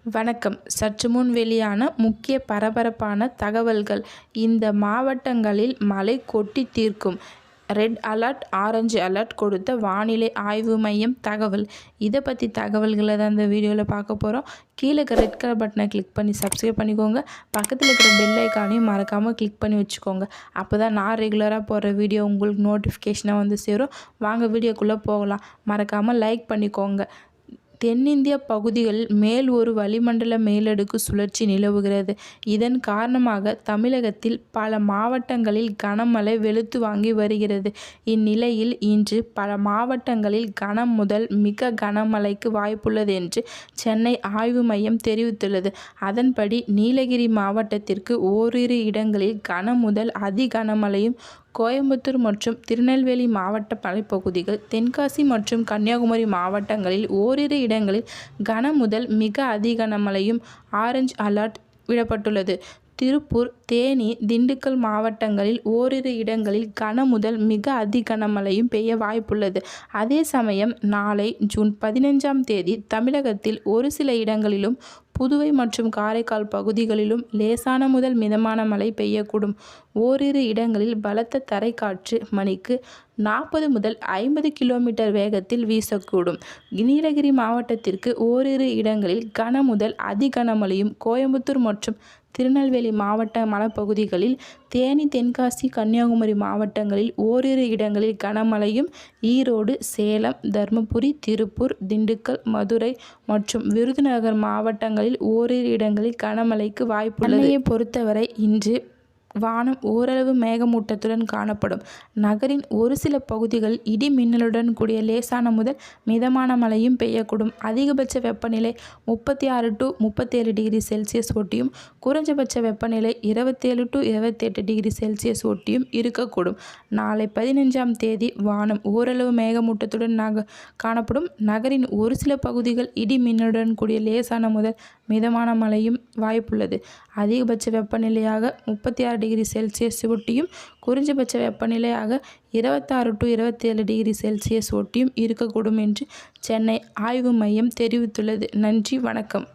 வணக்கம். சற்று முன் வெளியான முக்கிய பரபரப்பான தகவல்கள். இந்த மாவட்டங்களில் மழை கொட்டி தீர்க்கும். ரெட் அலர்ட், ஆரஞ்சு அலர்ட் கொடுத்த வானிலை ஆய்வு மையம் தகவல். இதை பற்றி தகவல்களை தான் இந்த வீடியோவில் பார்க்க போகிறோம். கீழே இருக்கிற ரெட் கலர் பட்டனை கிளிக் பண்ணி சப்ஸ்கிரைப் பண்ணிக்கோங்க. பக்கத்தில் இருக்கிற பெல் ஐக்கானையும் மறக்காமல் கிளிக் பண்ணி வச்சுக்கோங்க. அப்போ தான் நான் ரெகுலராக போடுற வீடியோ உங்களுக்கு நோட்டிஃபிகேஷனாக வந்து சேரும். வாங்க வீடியோக்குள்ளே போகலாம். மறக்காமல் லைக் பண்ணிக்கோங்க. தென்னிந்திய பகுதிகளில் மேல் ஒரு வளிமண்டல மேலடுக்கு சுழற்சி நிலவுகிறது. இதன் காரணமாக தமிழகத்தில் பல மாவட்டங்களில் கனமழை வெளுத்து வாங்கி வருகிறது. இந்நிலையில் இன்று பல மாவட்டங்களில் கனம் முதல் மிக கனமழைக்கு வாய்ப்புள்ளது என்று சென்னை ஆய்வு மையம் தெரிவித்துள்ளது. அதன்படி நீலகிரி மாவட்டத்திற்கு ஓரிரு இடங்களில் கனம் முதல் அதி கனமழையும், கோயம்புத்தூர் மற்றும் திருநெல்வேலி மாவட்ட மலைப்பகுதிகள், தென்காசி மற்றும் கன்னியாகுமரி மாவட்டங்களில் ஓரிரு இடங்களில் கன முதல் மிக அதி கனமழையும் ஆரஞ்சு அலர்ட் விடப்பட்டுள்ளது. திருப்பூர், தேனி, திண்டுக்கல் மாவட்டங்களில் ஓரிரு இடங்களில் கன முதல் மிக அதி கனமழையும் பெய்ய வாய்ப்புள்ளது. அதே சமயம் நாளை ஜூன் 15ஆம் தேதி தமிழகத்தில் ஒரு சில இடங்களிலும், புதுவை மற்றும் காரைக்கால் பகுதிகளிலும் லேசான முதல் மிதமான மழை பெய்யக்கூடும். ஓரிரு இடங்களில் பலத்த தரைக்காற்று மணிக்கு 40 முதல் 50 கிலோமீட்டர் வேகத்தில் வீசக்கூடும். நீலகிரி மாவட்டத்திற்கு ஓரிரு இடங்களில் கன முதல் அதி கனமழையும், கோயம்புத்தூர் மற்றும் திருநெல்வேலி மாவட்ட மலைப்பகுதிகளில், தேனி, தென்காசி, கன்னியாகுமரி மாவட்டங்களில் ஓரிரு இடங்களில் கனமழையும், ஈரோடு, சேலம், தருமபுரி, திருப்பூர், திண்டுக்கல், மதுரை மற்றும் விருதுநகர் மாவட்டங்களில் ஓரிரு இடங்களில் கனமழைக்கு வாய்ப்புள்ளது. சென்னையை பொறுத்தவரை இன்று வானம் ஓரளவு மேகமூட்டத்துடன் காணப்படும். நகரின் ஒரு சில பகுதிகளில் இடி மின்னலுடன் கூடிய லேசான முதல் மிதமான மழையும் பெய்யக்கூடும். அதிகபட்ச வெப்பநிலை 36 to 37 டிகிரி செல்சியஸ் ஒட்டியும், குறைஞ்சபட்ச வெப்பநிலை 27 to 28 டிகிரி செல்சியஸ் ஒட்டியும் இருக்கக்கூடும். நாளை 15ஆம் தேதி வானம் ஓரளவு மேகமூட்டத்துடன் காணப்படும். நகரின் ஒரு சில பகுதிகள் இடி மின்னலுடன் கூடிய லேசான முதல் மிதமான மழையும் வாய்ப்புள்ளது. அதிகபட்ச வெப்பநிலையாக 36 டிகிரி செல்சியஸ் ஒட்டியும், குறைஞ்சபட்ச வெப்பநிலையாக 26 to 27 டிகிரி செல்சியஸ் ஒட்டியும் இருக்கக்கூடும் என்று சென்னை ஆய்வு மையம் தெரிவித்துள்ளது. நன்றி, வணக்கம்.